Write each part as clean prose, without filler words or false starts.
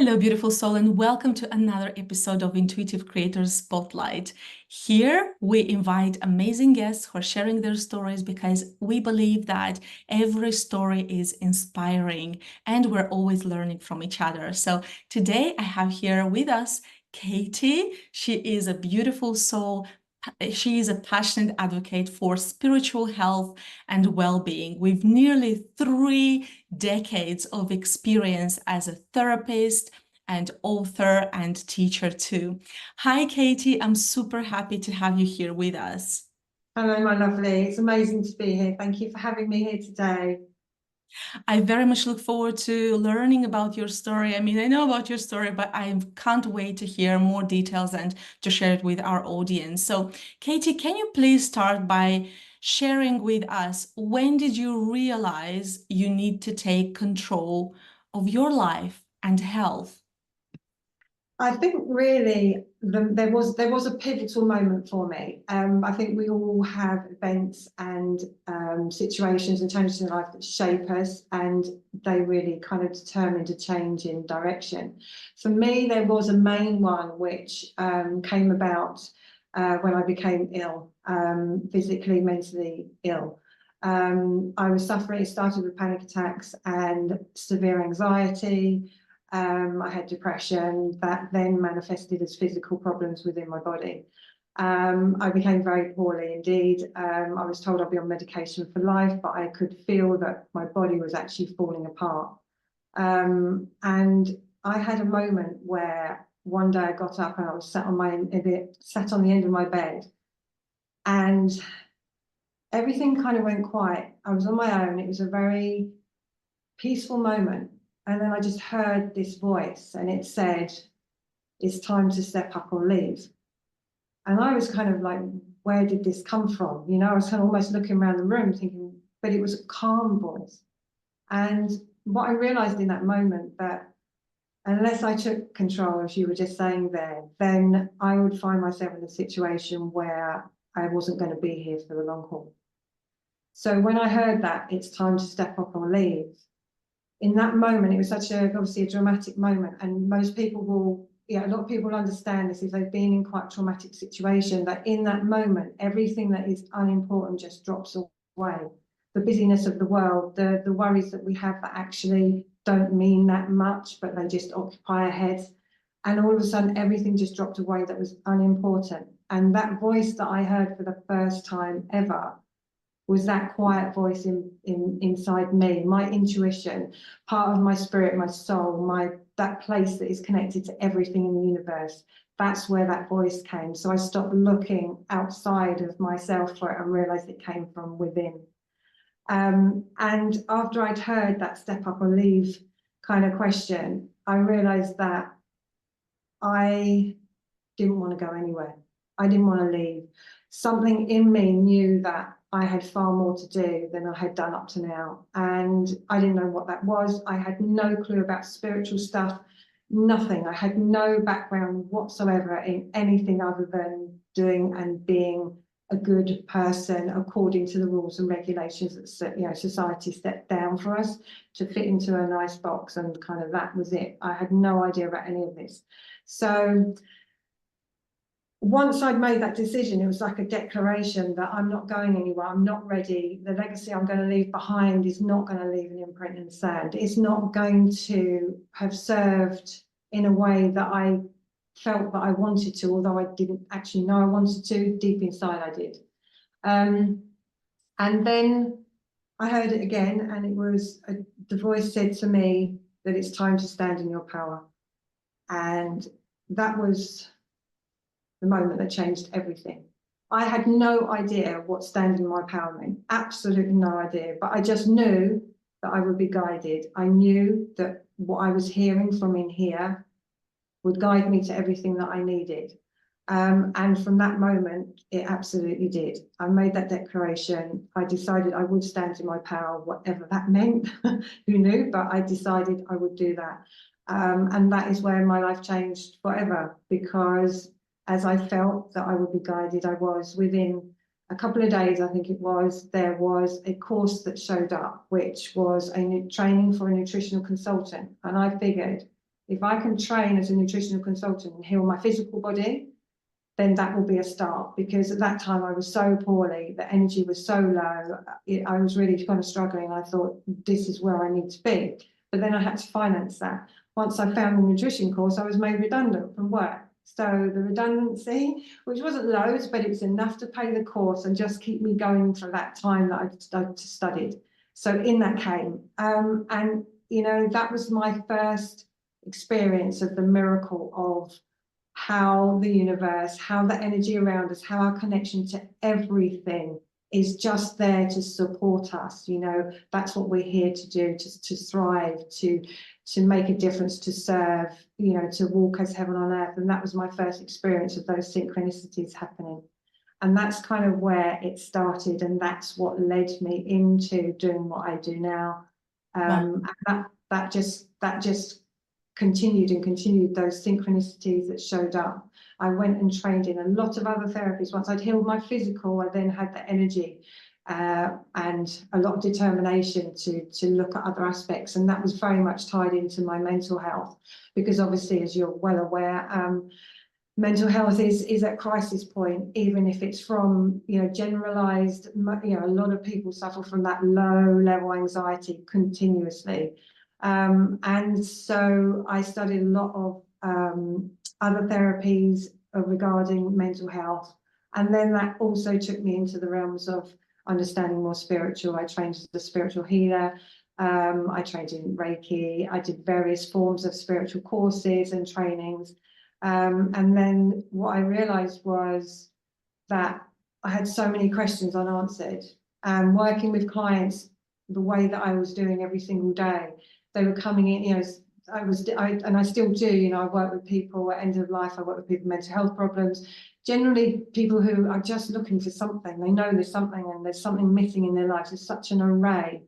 Hello, beautiful soul, and welcome to another episode of Intuitive Creators Spotlight. Here, we invite amazing guests who are sharing their stories because we believe that every story is inspiring and we're always learning from each other. So today, I have here with us Katie. She is a beautiful soul. She is a passionate advocate for spiritual health and well-being with nearly 3 decades of experience as a therapist and author and teacher too. Hi, Katie. I'm super happy to have you here with us. Hello, my lovely. It's amazing to be here. Thank you for having me here today. I very much look forward to learning about your story. I mean, I know about your story, but I can't wait to hear more details and to share it with our audience. So, Katie, can you please start by sharing with us when did you realize you need to take control of your life and health? I think really there was a pivotal moment for me. I think we all have events and situations and changes in life that shape us, and they really kind of determined a change in direction. For me, there was a main one which came about when I became ill, physically, mentally ill. I was suffering. It started with panic attacks and severe anxiety. I had depression that then manifested as physical problems within my body. I became very poorly indeed. I was told I'd be on medication for life, but I could feel that my body was actually falling apart. And I had a moment where one day I got up and I was sat on the end of my bed, and everything kind of went quiet. I was on my own. It was a very peaceful moment. And then I just heard this voice and it said, it's time to step up or leave. And I was kind of like, where did this come from? You know, I was kind of almost looking around the room thinking, but it was a calm voice. And what I realized in that moment that unless I took control, as you were just saying there, then I would find myself in a situation where I wasn't going to be here for the long haul. So when I heard that it's time to step up or leave, in that moment, it was obviously a dramatic moment, and most people will, a lot of people will understand this if they've been in quite a traumatic situation, that in that moment, everything that is unimportant just drops away. The busyness of the world, the worries that we have that actually don't mean that much, but they just occupy our heads. And all of a sudden, everything just dropped away that was unimportant. And that voice that I heard for the first time ever was that quiet voice inside me, my intuition, part of my spirit, my soul, that place that is connected to everything in the universe. That's where that voice came. So I stopped looking outside of myself for it and realized it came from within. And after I'd heard that step up or leave kind of question, I realized that I didn't want to go anywhere. I didn't want to leave. Something in me knew that I had far more to do than I had done up to now. And I didn't know what that was. I had no clue about spiritual stuff, nothing. I had no background whatsoever in anything other than doing and being a good person according to the rules and regulations that society set down for us to fit into a nice box, and kind of that was it. I had no idea about any of this. So once I'd made that decision, it was like a declaration that I'm not going anywhere. I'm not ready. The legacy I'm going to leave behind is not going to leave an imprint in the sand. It's not going to have served in a way that I felt that I wanted to, although I didn't actually know I wanted to. Deep inside, I did. And then I heard it again, and it was the voice said to me that it's time to stand in your power. And that was the moment that changed everything. I had no idea what standing in my power meant, absolutely no idea, but I just knew that I would be guided. I knew that what I was hearing from in here would guide me to everything that I needed. And from that moment, it absolutely did. I made that declaration. I decided I would stand in my power, whatever that meant. Who knew? But I decided I would do that. And that is where my life changed forever, because as I felt that I would be guided, I was. Within a couple of days, I think it was, there was a course that showed up, which was a new training for a nutritional consultant. And I figured, If I can train as a nutritional consultant and heal my physical body, then that will be a start, because at that time I was so poorly, the energy was so low, I was really kind of struggling. I thought, this is where I need to be. But then I had to finance that. Once I found the nutrition course, I was made redundant from work. So the redundancy, which wasn't loads, but it was enough to pay the course and just keep me going for that time that I studied. So in that came, and you know, that was my first experience of the miracle of how the universe, how the energy around us, how our connection to everything is just there to support us. You know, that's what we're here to do, to thrive, to make a difference, to serve, you know, to walk as heaven on earth. And that was my first experience of those synchronicities happening. And that's kind of where it started. And that's what led me into doing what I do now. Wow. And that just continued and continued, those synchronicities that showed up. I went and trained in a lot of other therapies. Once I'd healed my physical, I then had the energy and a lot of determination to look at other aspects. And that was very much tied into my mental health, because obviously, as you're well aware, mental health is at crisis point, even if it's from, you know, generalized, you know, a lot of people suffer from that low level anxiety continuously. And so I studied a lot of other therapies regarding mental health. And then that also took me into the realms of understanding more spiritual. I trained as a spiritual healer. I trained in Reiki. I did various forms of spiritual courses and trainings. And then what I realized was that I had so many questions unanswered. And working with clients the way that I was doing every single day, they were coming in, you know, and I still do, you know, I work with people at end of life, I work with people with mental health problems, generally people who are just looking for something. They know there's something and there's something missing in their lives. There's such an array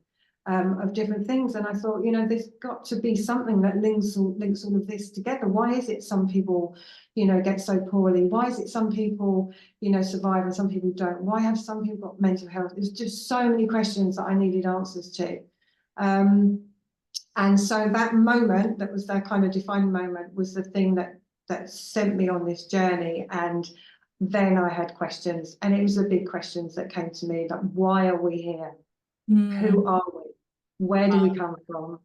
of different things. And I thought, you know, there's got to be something that links all of this together. Why is it some people, you know, get so poorly? Why is it some people, you know, survive and some people don't? Why have some people got mental health? There's just so many questions that I needed answers to. And so that moment, that was that kind of defining moment, was the thing that sent me on this journey. And then I had questions, and it was the big questions that came to me, like, why are we here? Who are we? Where do we come from?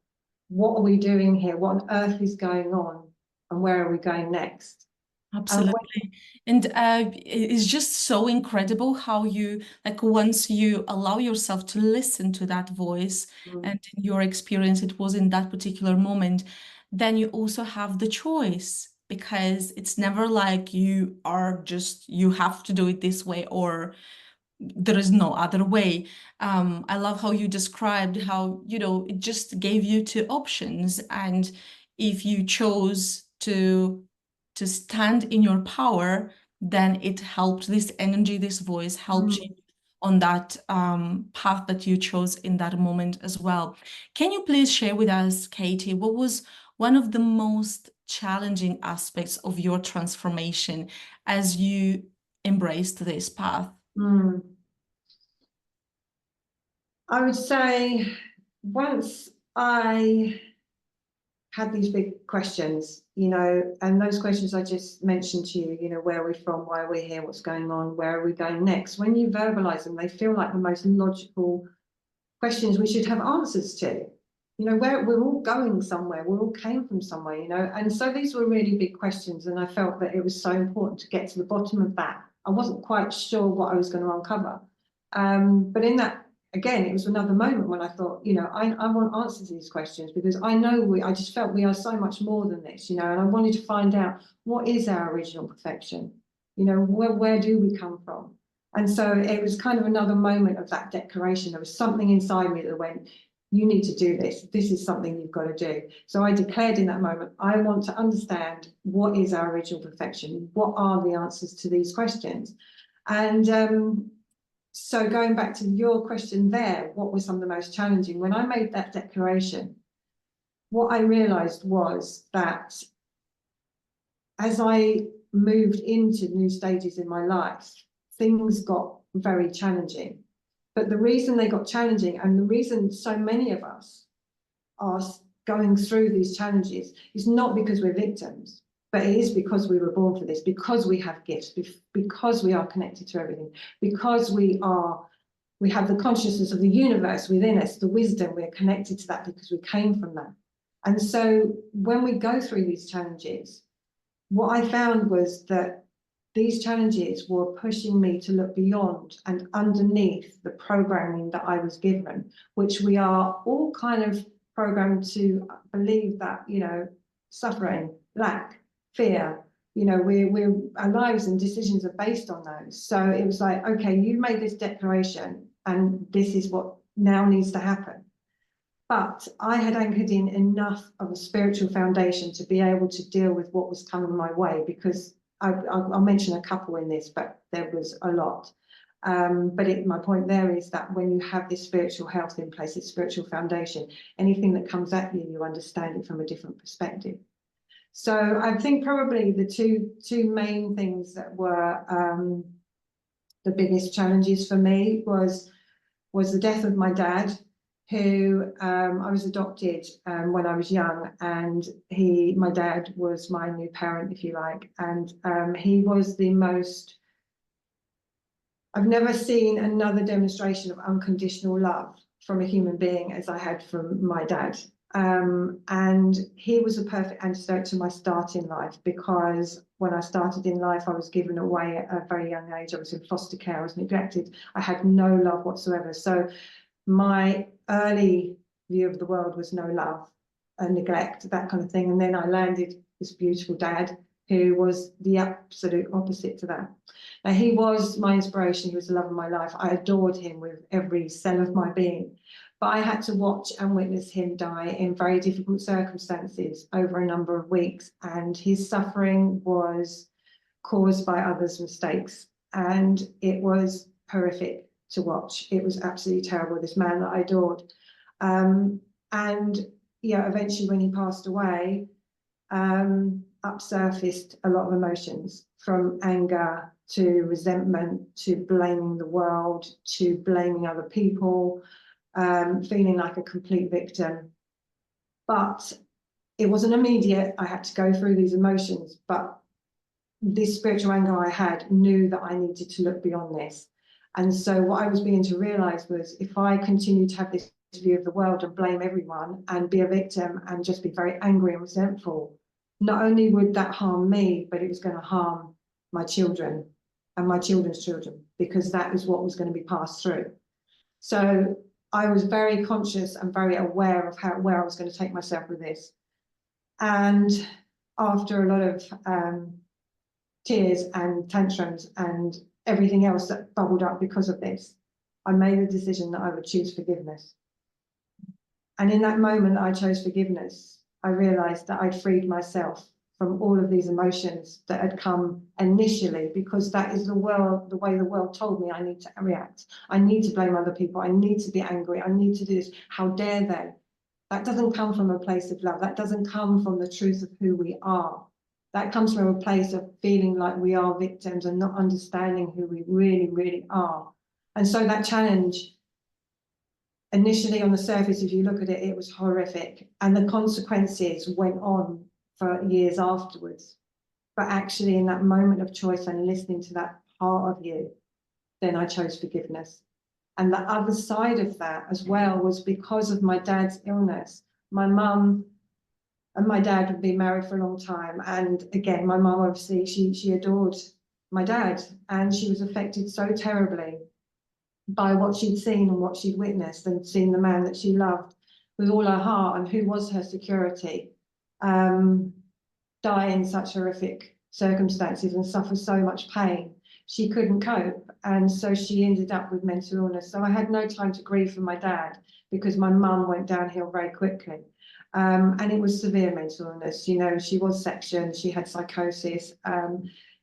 What are we doing here? What on earth is going on? And where are we going next? Absolutely. And it's just so incredible how you, like, once you allow yourself to listen to that voice, and in your experience, it was in that particular moment, then you also have the choice, because it's never like you have to do it this way, or there is no other way. I love how you described how, you know, it just gave you two options. And if you chose to stand in your power, then it helped, this energy, this voice helped you on that path that you chose in that moment as well. Can you please share with us, Katie, what was one of the most challenging aspects of your transformation as you embraced this path? I would say once I had these big questions, you know, and those questions I just mentioned to you, you know, where are we from, why are we here, what's going on, where are we going next? When you verbalize them, they feel like the most logical questions we should have answers to. You know, where we're all going somewhere, we all came from somewhere, you know, and so these were really big questions, and I felt that it was so important to get to the bottom of that. I wasn't quite sure what I was going to uncover, but in that, again, it was another moment when I thought, you know, I want answers to these questions, because I know I just felt we are so much more than this, you know, and I wanted to find out, what is our original perfection? You know, where do we come from? And so it was kind of another moment of that declaration. There was something inside me that went, you need to do this. This is something you've got to do. So I declared in that moment, I want to understand, what is our original perfection? What are the answers to these questions? And so going back to your question there, what was some of the most challenging? When I made that declaration, what I realized was that as I moved into new stages in my life, things got very challenging. But the reason they got challenging, and the reason so many of us are going through these challenges is not because we're victims, but it is because we were born for this, because we have gifts, because we are connected to everything, because we have the consciousness of the universe within us, the wisdom, we're connected to that because we came from that. And so when we go through these challenges, what I found was that these challenges were pushing me to look beyond and underneath the programming that I was given, which we are all kind of programmed to believe that, you know, suffering, lack, fear, you know, our lives and decisions are based on those. So it was like, okay, you made this declaration and this is what now needs to happen. But I had anchored in enough of a spiritual foundation to be able to deal with what was coming my way, because I'll mention a couple in this, but there was a lot. But my point there is that when you have this spiritual health in place, this spiritual foundation, anything that comes at you, you understand it from a different perspective. So I think probably the two main things that were the biggest challenges for me was the death of my dad, who I was adopted when I was young, and my dad was my new parent, if you like, and he was the most. I've never seen another demonstration of unconditional love from a human being as I had from my dad. And he was a perfect antidote to my start in life, because when I started in life, I was given away at a very young age. I was in foster care, I was neglected, I had no love whatsoever. So my early view of the world was no love and neglect, that kind of thing. And then I landed this beautiful dad who was the absolute opposite to that. Now, he was my inspiration, he was the love of my life. I adored him with every cell of my being. But I had to watch and witness him die in very difficult circumstances over a number of weeks. And his suffering was caused by others' mistakes. And it was horrific to watch. It was absolutely terrible, this man that I adored. And yeah, eventually when he passed away, upsurfaced a lot of emotions, from anger to resentment to blaming the world to blaming other people, feeling like a complete victim. But it wasn't immediate. I had to go through these emotions, but this spiritual anger I had knew that I needed to look beyond this. And so what I was beginning to realize was, if I continue to have this view of the world and blame everyone and be a victim and just be very angry and resentful, not only would that harm me, but it was going to harm my children and my children's children, because that is what was going to be passed through. So I was very conscious and very aware of where I was going to take myself with this. And after a lot of tears and tantrums and everything else that bubbled up because of this, I made a decision that I would choose forgiveness. And in that moment I chose forgiveness, I realized that I'd freed myself from all of these emotions that had come initially, because that is the way the world told me I need to react. I need to blame other people. I need to be angry. I need to do this. How dare they? That doesn't come from a place of love. That doesn't come from the truth of who we are. That comes from a place of feeling like we are victims and not understanding who we really, really are. And so that challenge, initially on the surface, if you look at it, it was horrific. And the consequences went on for years afterwards. But actually in that moment of choice and listening to that part of you, then I chose forgiveness. And the other side of that as well was because of my dad's illness. My mum and my dad had been married for a long time. And again, my mum, obviously, she adored my dad, and she was affected so terribly by what she'd seen and what she'd witnessed, and seen the man that she loved with all her heart and who was her security, die in such horrific circumstances and suffer so much pain. She couldn't cope, and so she ended up with mental illness. So I had no time to grieve for my dad, because my mum went downhill very quickly. And it was severe mental illness. You know, she was sectioned, she had psychosis.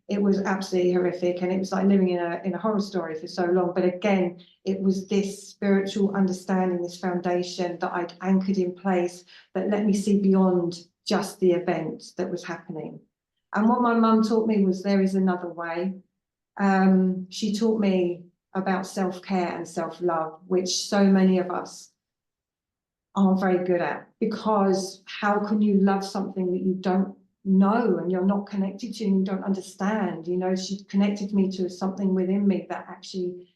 It was absolutely horrific, and it was like living in a horror story for so long. But again, it was this spiritual understanding, this foundation that I'd anchored in place that let me see beyond just the event that was happening. And what my mum taught me was there is another way. She taught me about self-care and self-love, which so many of us are very good at, because how can you love something that you don't know and you're not connected to and you don't understand? You know, she connected me to something within me that actually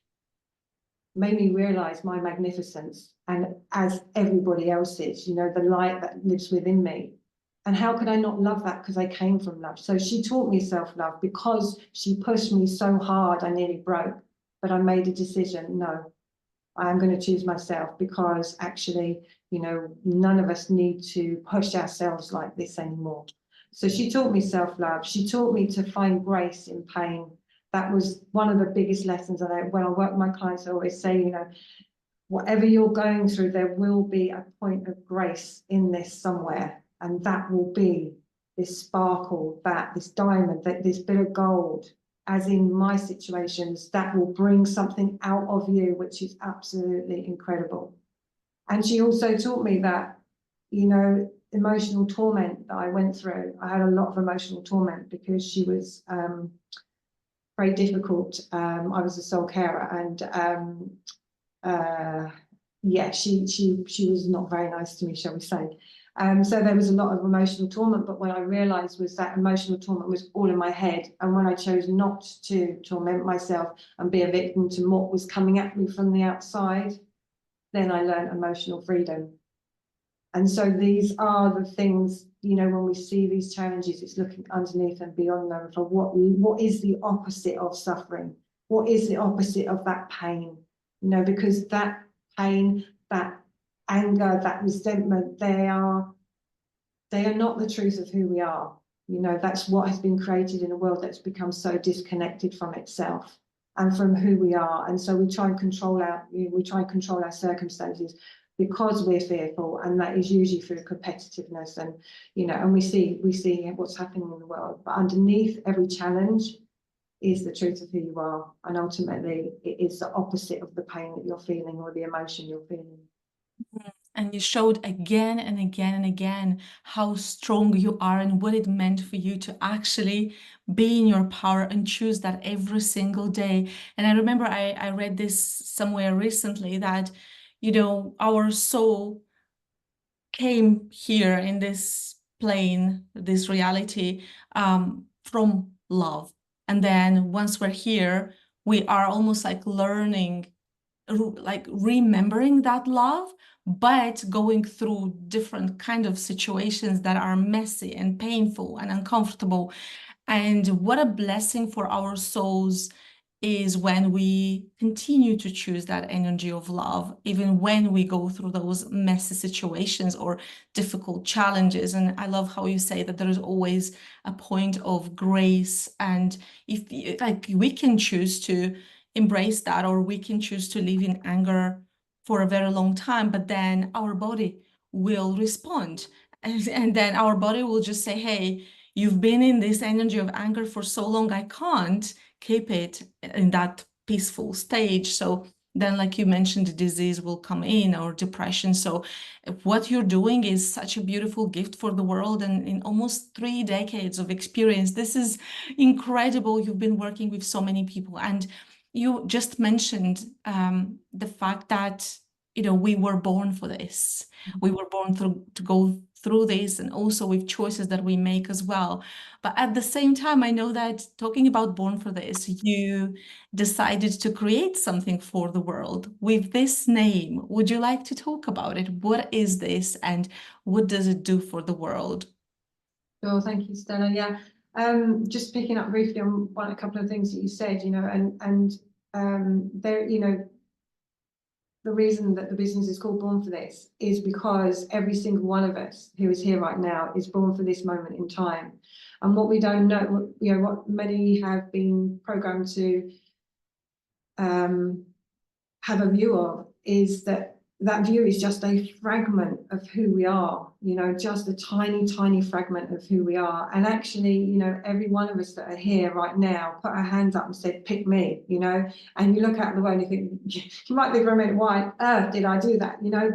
made me realize my magnificence, and as everybody else's, you know, the light that lives within me. And how could I not love that? Because I came from love. So she taught me self-love, because she pushed me so hard I nearly broke. But I made a decision, no, I am going to choose myself, because actually, you know, none of us need to push ourselves like this anymore. So she taught me self-love. She taught me to find grace in pain. That was one of the biggest lessons. And when I work with my clients, I always say, you know, whatever you're going through, there will be a point of grace in this somewhere. And that will be this sparkle, this diamond, this bit of gold, as in my situations, that will bring something out of you, which is absolutely incredible. And she also taught me that, you know, emotional torment that I went through, I had a lot of emotional torment because she was very difficult. I was a sole carer, and yeah, she was not very nice to me, shall we say. So there was a lot of emotional torment, but what I realized was that emotional torment was all in my head. And when I chose not to torment myself and be a victim to what was coming at me from the outside, then I learned emotional freedom. And so these are the things, you know, when we see these challenges, it's looking underneath and beyond them for what is the opposite of suffering? What is the opposite of that pain? You know, because that pain, that anger, that resentment, they are not the truth of who we are. You know, that's what has been created in a world that's become so disconnected from itself and from who we are. And so we try and control our circumstances because we're fearful, and that is usually through competitiveness, and you know, and we see what's happening in the world. But underneath every challenge is the truth of who you are, and ultimately it is the opposite of the pain that you're feeling or the emotion you're feeling. And you showed again and again and again how strong you are and what it meant for you to actually be in your power and choose that every single day. And I remember I read this somewhere recently that, you know, our soul came here in this plane, this reality, from love. And then once we're here, we are almost like learning, like remembering that love, but going through different kind of situations that are messy and painful and uncomfortable. And what a blessing for our souls is when we continue to choose that energy of love, even when we go through those messy situations or difficult challenges. And I love how you say that there is always a point of grace. And if like we can choose to embrace that, or we can choose to live in anger for a very long time, but then our body will respond. And then our body will just say, hey, you've been in this energy of anger for so long, I can't keep it in that peaceful stage. So then, like you mentioned, the disease will come in, or depression. So what you're doing is such a beautiful gift for the world. And in almost 3 decades of experience, this is incredible. You've been working with so many people. And you just mentioned the fact that, you know, we were born for this. We were born to go through this, and also with choices that we make as well. But at the same time, I know that talking about born for this, you decided to create something for the world with this name. Would you like to talk about it? What is this, and what does it do for the world? Sure, thank you, Stella. Yeah, just picking up briefly on a couple of things that you said, you know, and there, you know, the reason that the business is called Born for This is because every single one of us who is here right now is born for this moment in time. And what we don't know, you know, what many have been programmed to have a view of is that view is just a fragment of who we are, you know, just a tiny, tiny fragment of who we are. And actually, you know, every one of us that are here right now put our hands up and said, pick me, you know, and you look out the way and you think, you might think for a minute, why on earth did I do that? You know,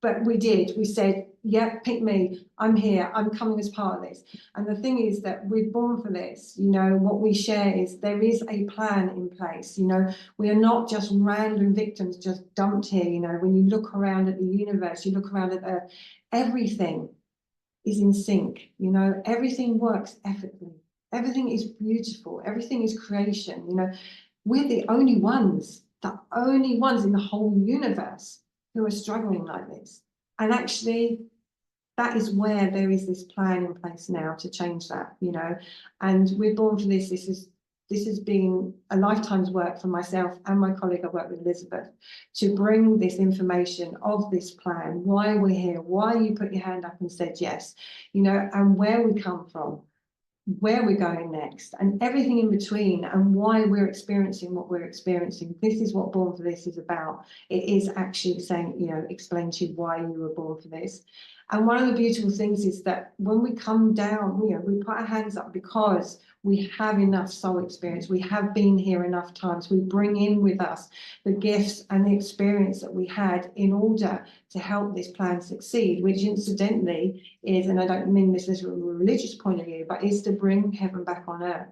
but we did. We said, yeah, pick me, I'm here, I'm coming as part of this. And the thing is that we're born for this. You know, what we share is there is a plan in place. You know, we are not just random victims just dumped here. You know, when you look around at the universe, you look around at Earth, everything is in sync. You know, everything works effortlessly. Everything is beautiful. Everything is creation. You know, we're the only ones in the whole universe who are struggling like this. And actually, that is where there is this plan in place now to change that, you know. And we're born for this. This has been a lifetime's work for myself and my colleague I work with, Elizabeth, to bring this information of this plan, why we're here, why you put your hand up and said yes, you know, and where we come from, where we're going next, and everything in between, and why we're experiencing what we're experiencing. This is what Born for This is about. It is actually saying, you know, explain to you why you were born for this. And one of the beautiful things is that when we come down, you know, we put our hands up because we have enough soul experience. We have been here enough times. We bring in with us the gifts and the experience that we had in order to help this plan succeed, which incidentally is, and I don't mean this as a religious point of view, but is to bring heaven back on earth.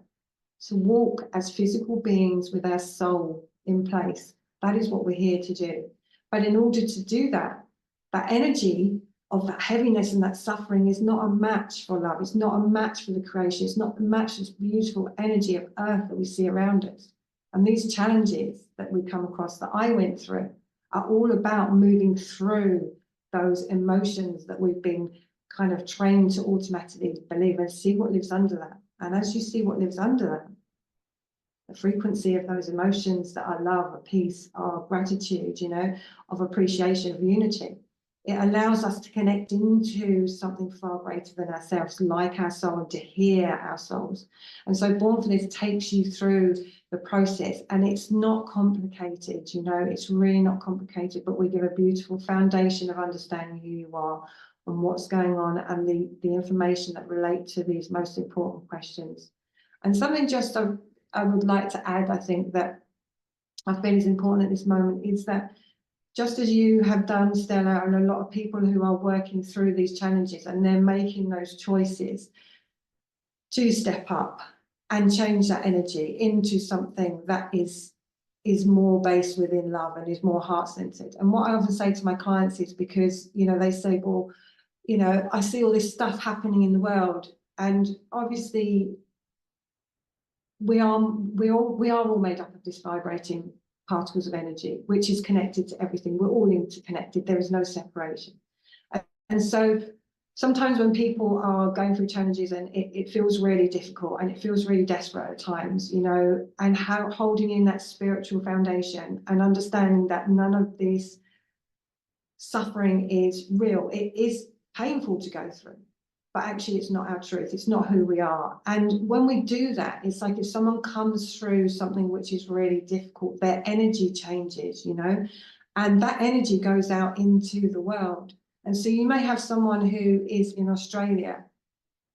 To walk as physical beings with our soul in place. That is what we're here to do. But in order to do that, that energy of that heaviness and that suffering is not a match for love. It's not a match for the creation. It's not a match for this beautiful energy of earth that we see around us. And these challenges that we come across, that I went through, are all about moving through those emotions that we've been kind of trained to automatically believe, and see what lives under that. And as you see what lives under that, the frequency of those emotions that are love, of peace, of gratitude, you know, of appreciation, of unity, it allows us to connect into something far greater than ourselves, like our soul, and to hear our souls. And so Born for This takes you through the process, and it's not complicated, you know, it's really not complicated, but we give a beautiful foundation of understanding who you are and what's going on, and the information that relate to these most important questions. And something just I would like to add, I think, that I feel is important at this moment, is that just as you have done, Stella, and a lot of people who are working through these challenges, and they're making those choices to step up and change that energy into something that is more based within love and is more heart-centered. And what I often say to my clients is, because, you know, they say, well, you know, I see all this stuff happening in the world, and obviously we are all made up of this vibrating particles of energy, which is connected to everything. We're all interconnected. There is no separation. And so sometimes when people are going through challenges, and it feels really difficult and it feels really desperate at times, you know, and how holding in that spiritual foundation and understanding that none of this suffering is real. It is painful to go through, but actually it's not our truth. It's not who we are. And when we do that, it's like if someone comes through something which is really difficult, their energy changes, you know, and that energy goes out into the world. And so you may have someone who is in Australia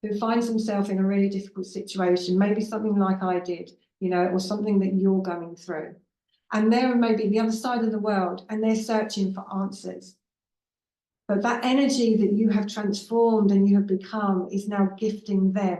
who finds himself in a really difficult situation, maybe something like I did, you know, or something that you're going through. And they're maybe the other side of the world, and they're searching for answers. But that energy that you have transformed and you have become is now gifting them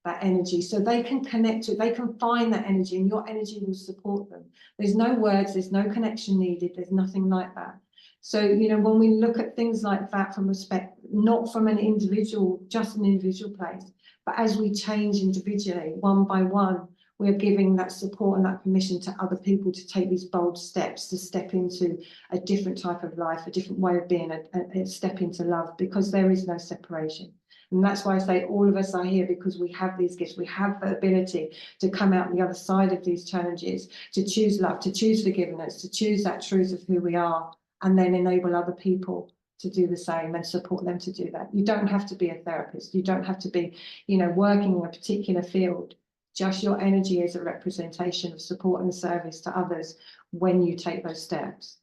that energy. So they can connect to it, they can find that energy, and your energy will support them. There's no words, there's no connection needed, there's nothing like that. So, you know, when we look at things like that from respect, not from an individual, just an individual place, but as we change individually, one by one, we're giving that support and that permission to other people to take these bold steps, to step into a different type of life, a different way of being, a step into love, because there is no separation. And that's why I say all of us are here, because we have these gifts. We have the ability to come out the other side of these challenges, to choose love, to choose forgiveness, to choose that truth of who we are, and then enable other people to do the same and support them to do that. You don't have to be a therapist. You don't have to be, you know, working in a particular field. Just your energy is a representation of support and service to others when you take those steps.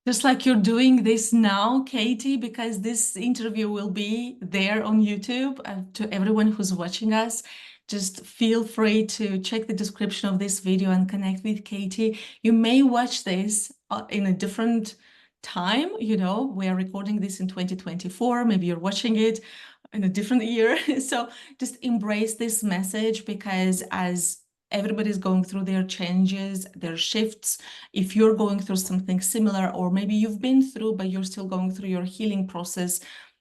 Just like you're doing this now, Katie, because this interview will be there on YouTube. To everyone who's watching us, just feel free to check the description of this video and connect with Katie. You may watch this in a different time. You know, we are recording this in 2024. Maybe you're watching it in a different year. So just embrace this message, because as everybody's going through their changes, their shifts, if you're going through something similar, or maybe you've been through, but you're still going through your healing process,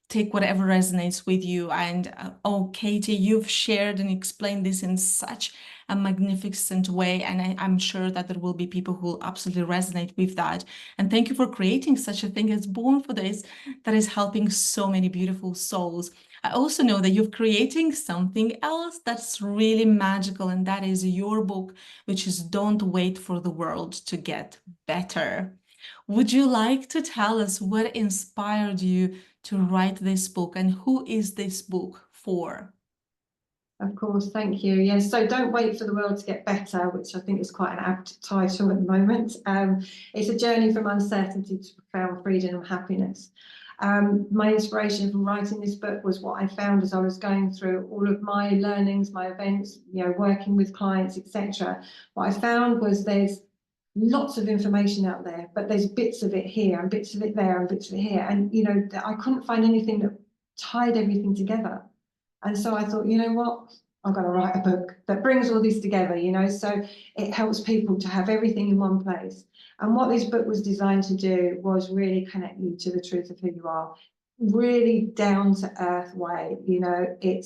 take whatever resonates with you. And oh, Katie, you've shared and explained this in such a magnificent way. And I'm sure that there will be people who will absolutely resonate with that. And thank you for creating such a thing as Born for This, that is helping so many beautiful souls. I also know that you're creating something else that's really magical, and that is your book, which is Don't Wait for the World to Get Better. Would you like to tell us what inspired you to write this book, and who is this book for? Of course, thank you. Yes, so Don't Wait for the World to Get Better, which I think is quite an apt title at the moment. It's a journey from uncertainty to profound freedom and happiness. My inspiration for writing this book was what I found as I was going through all of my learnings, my events, you know, working with clients, etc. What I found was there's lots of information out there, but there's bits of it here and bits of it there and bits of it here. And, you know, I couldn't find anything that tied everything together. And so I thought, you know what, I'm going to write a book that brings all this together, you know, so it helps people to have everything in one place. And what this book was designed to do was really connect you to the truth of who you are, really down to earth way. You know, it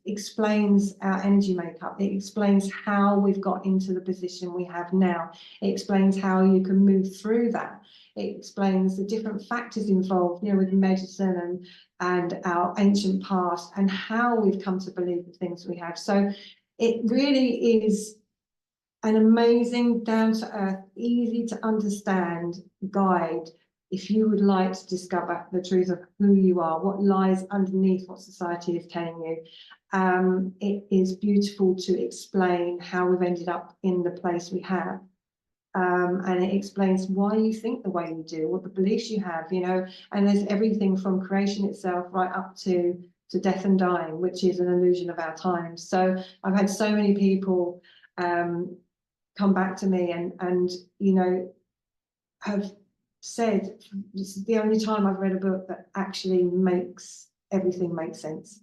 explains our energy makeup. It explains how we've got into the position we have now. It explains how you can move through that. It explains the different factors involved, you know, with medicine and our ancient past, and how we've come to believe the things we have. So it really is an amazing, down-to-earth, easy to understand guide if you would like to discover the truth of who you are, what lies underneath what society is telling you. It is beautiful to explain how we've ended up in the place we have. And it explains why you think the way you do, what the beliefs you have, you know, and there's everything from creation itself right up to death and dying, which is an illusion of our times. So I've had so many people come back to me and you know, have said, this is the only time I've read a book that actually makes everything make sense.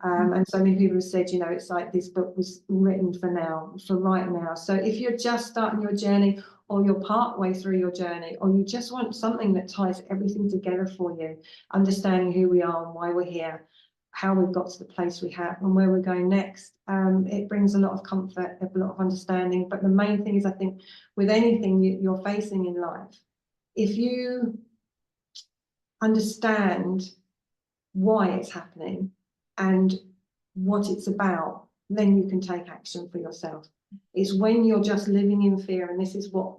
And so many people have said, you know, it's like this book was written for now, for right now. So if you're just starting your journey, or you're part way through your journey, or you just want something that ties everything together for you, understanding who we are and why we're here, how we've got to the place we have and where we're going next, it brings a lot of comfort, a lot of understanding. But the main thing is, I think, with anything you're facing in life, if you understand why it's happening and what it's about, then you can take action for yourself. It's when you're just living in fear, and this is what,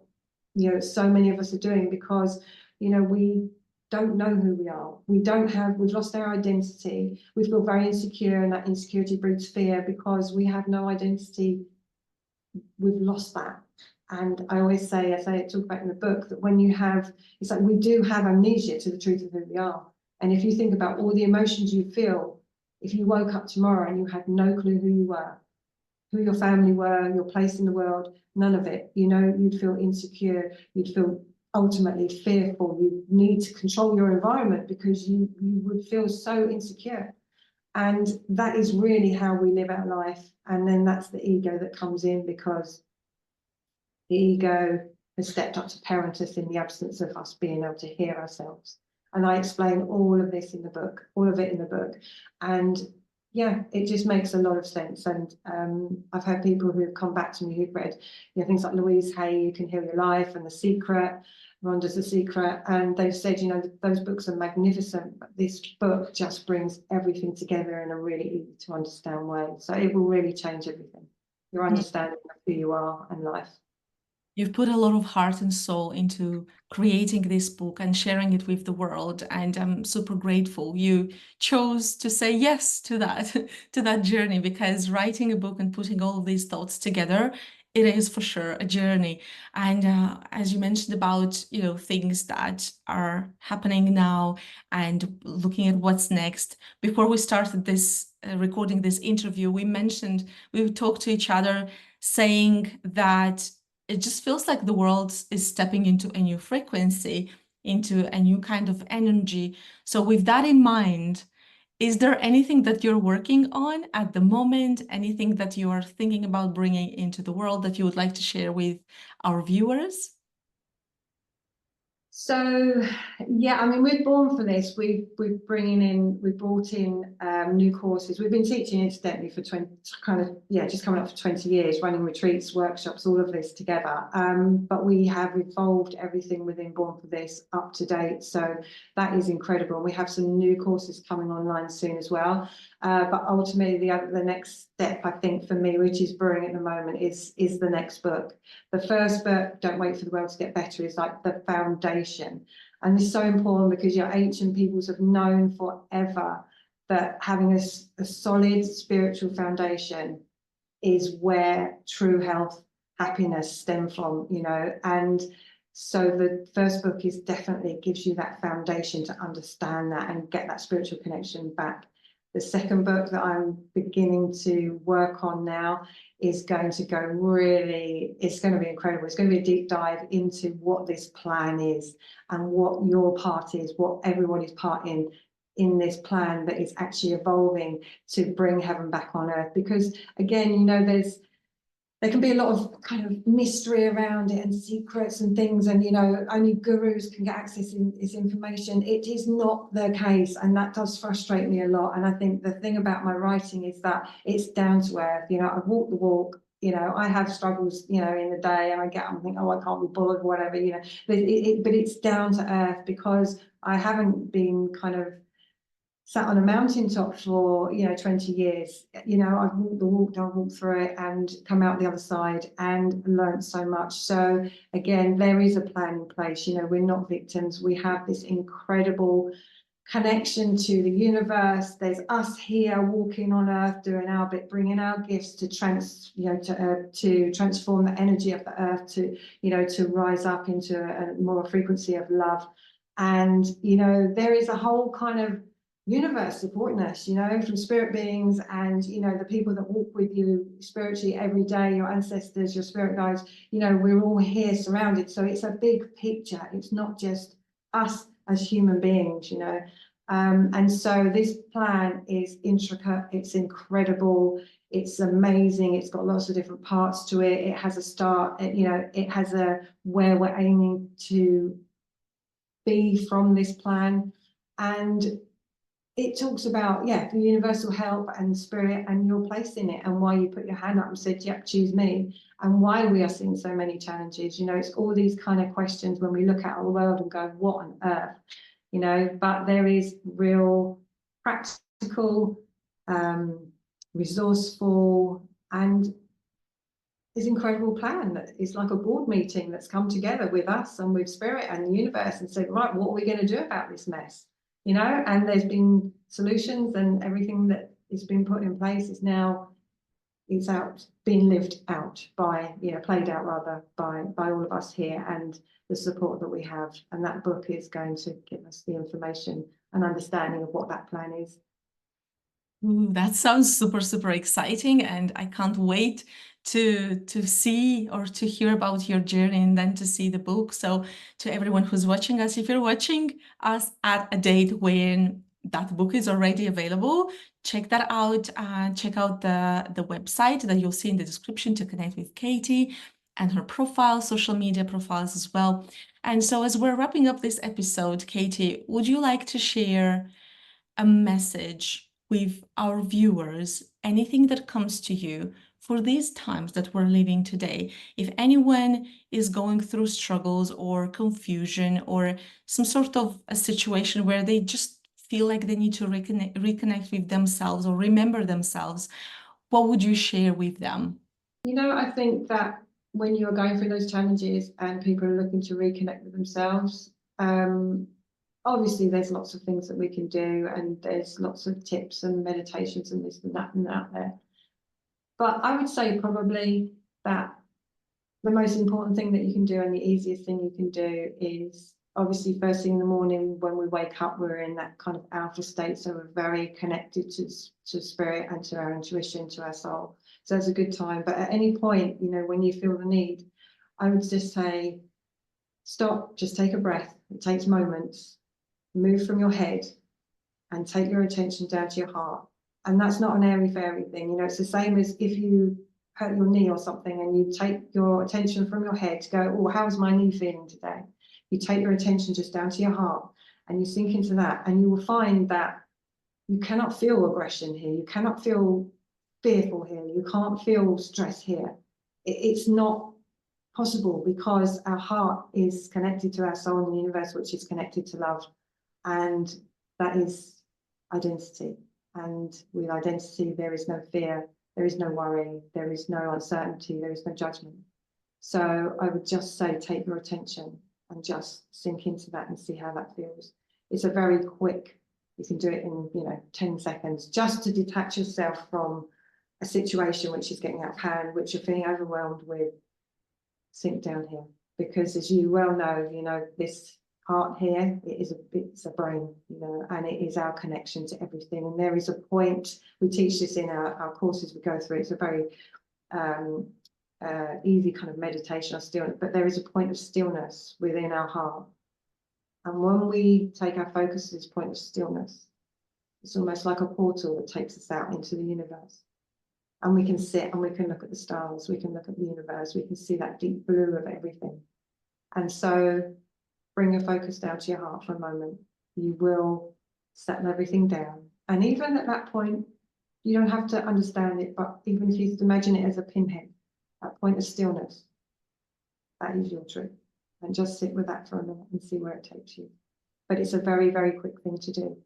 you know, so many of us are doing, because, you know, we don't know who we are. We've lost our identity. We feel very insecure, and that insecurity breeds fear because we have no identity. We've lost that. And I always say, as I talk about in the book, that when you have, it's like we do have amnesia to the truth of who we are. And if you think about all the emotions you feel, if you woke up tomorrow and you had no clue who you were, who your family were, your place in the world, none of it, you know, you'd feel insecure, you'd feel ultimately fearful, you need to control your environment because you would feel so insecure. And that is really how we live our life. And then that's the ego that comes in, because the ego has stepped up to parent us in the absence of us being able to hear ourselves. And I explain all of this in the book, all of it in the book. And yeah, it just makes a lot of sense. And I've had people who have come back to me who've read, you know, things like Louise Hay, You Can Heal Your Life, and The Secret, Rhonda's The Secret. And they've said, you know, those books are magnificent, but this book just brings everything together in a really easy to understand way. So it will really change everything, your understanding of who you are and life. You've put a lot of heart and soul into creating this book and sharing it with the world, and I'm super grateful you chose to say yes to that to that journey, because writing a book and putting all of these thoughts together, it is for sure a journey. And as you mentioned about, you know, things that are happening now and looking at what's next. Before we started this recording this interview, we talked to each other saying that it just feels like the world is stepping into a new frequency. into a new kind of energy. So with that in mind, is there anything that you're working on at the moment, anything that you are thinking about bringing into the world that you would like to share with our viewers? So yeah, I mean, we're born for this. We've brought in new courses. We've been teaching incidentally for 20, just coming up for 20 years, running retreats, workshops, all of this together. But we have evolved everything within Born for This up to date. So that is incredible. We have some new courses coming online soon as well. But ultimately, the next step, I think, for me, which is brewing at the moment, is the next book. The first book, Don't Wait for the World to Get Better, is like the foundation. And it's so important because your ancient peoples have known forever that having a solid spiritual foundation is where true health, happiness stem from, you know. And so the first book is definitely gives you that foundation to understand that and get that spiritual connection back. The second book that I'm beginning to work on now is going to go really, it's going to be incredible. It's going to be a deep dive into what this plan is and what your part is, what everybody's part in this plan that is actually evolving to bring heaven back on earth. Because again, you know, there can be a lot of kind of mystery around it and secrets and things, and you know, only gurus can get access to this information. It is not the case, and that does frustrate me a lot. And I think the thing about my writing is that it's down to earth. You know, I've walked the walk. You know, I have struggles, you know, in the day, and I get up and think, oh, I can't be bothered, whatever, you know. But it's down to earth because I haven't been kind of sat on a mountaintop for, you know, 20 years. You know, I've walked the walk, I've walked through it and come out the other side and learned so much. So again, there is a plan in place. You know, we're not victims. We have this incredible connection to the universe. There's us here walking on earth, doing our bit, bringing our gifts to transform the energy of the earth, to, you know, to rise up into a more frequency of love. And, you know, there is a whole kind of universe supporting us, you know, from spirit beings and, you know, the people that walk with you spiritually every day, your ancestors, your spirit guides, you know, we're all here surrounded. So it's a big picture. It's not just us as human beings, you know. And so this plan is intricate, it's incredible, it's amazing, it's got lots of different parts to it. It has a start, you know, it has a where we're aiming to be from this plan. And it talks about, yeah, the universal help and spirit and your place in it, and why you put your hand up and said, yep, choose me, and why we are seeing so many challenges. You know, it's all these kind of questions when we look at our world and go, what on earth? You know, but there is real practical, resourceful, and this incredible plan that is like a board meeting that's come together with us and with spirit and the universe and said, right, what are we going to do about this mess? You know, and there's been solutions, and everything that has been put in place is now, it's out being lived out by, you know, played out rather by all of us here, and the support that we have. And that book is going to give us the information and understanding of what that plan is. Ooh, that sounds super, super exciting, and I can't wait to see or to hear about your journey and then to see the book. So to everyone who's watching us, if you're watching us at a date when that book is already available, check that out. Check out the website that you'll see in the description to connect with Katie and her profile, social media profiles as well. And so as we're wrapping up this episode, Katie, would you like to share a message with our viewers, anything that comes to you for these times that we're living today? If anyone is going through struggles or confusion or some sort of a situation where they just feel like they need to reconnect with themselves or remember themselves, what would you share with them? You know, I think that when you're going through those challenges and people are looking to reconnect with themselves, obviously there's lots of things that we can do, and there's lots of tips and meditations and this and that out there. But I would say probably that the most important thing that you can do and the easiest thing you can do is, obviously first thing in the morning when we wake up, we're in that kind of alpha state, so we're very connected to spirit and to our intuition, to our soul. So it's a good time. But at any point, you know, when you feel the need, I would just say, Stop, just take a breath. It takes moments. Move from your head and take your attention down to your heart. And that's not an airy-fairy thing. You know, it's the same as if you hurt your knee or something and you take your attention from your head to go, oh, how's my knee feeling today? You take your attention just down to your heart and you sink into that, and you will find that you cannot feel aggression here. You cannot feel fearful here. You can't feel stress here. It's not possible, because our heart is connected to our soul in the universe, which is connected to love. And that is identity. And with identity, there is no fear, there is no worry, there is no uncertainty, there is no judgment. So I would just say, take your attention and just sink into that and see how that feels. It's a very quick, you can do it in 10 seconds, just to detach yourself from a situation which is getting out of hand, which you're feeling overwhelmed with. Sink down here, because as you well know, this heart here, it's a brain, and it is our connection to everything. And there is a point, we teach this in our courses we go through. It's a very easy kind of meditation or stillness, but there is a point of stillness within our heart. And when we take our focus to this point of stillness, it's almost like a portal that takes us out into the universe. And we can sit and we can look at the stars, we can look at the universe, we can see that deep blue of everything. And so bring your focus down to your heart for a moment. You will settle everything down. And even at that point, you don't have to understand it, but even if you imagine it as a pinhead, that point of stillness, that is your truth. And just sit with that for a minute and see where it takes you. But it's a very, very quick thing to do.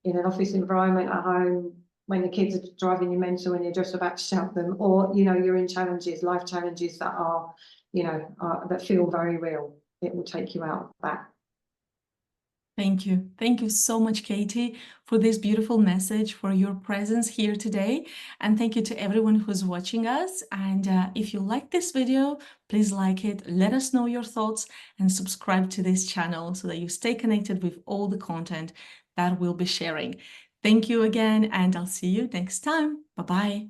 In an office environment, at home, when the kids are driving you mental and you're just about to shout them, or you're in challenges, life challenges that are, that feel very real. It will take you out of that. Thank you. Thank you so much, Katie, for this beautiful message, for your presence here today. And thank you to everyone who's watching us. And if you like this video, please like it, let us know your thoughts, and subscribe to this channel so that you stay connected with all the content that we'll be sharing. Thank you again, and I'll see you next time. Bye-bye.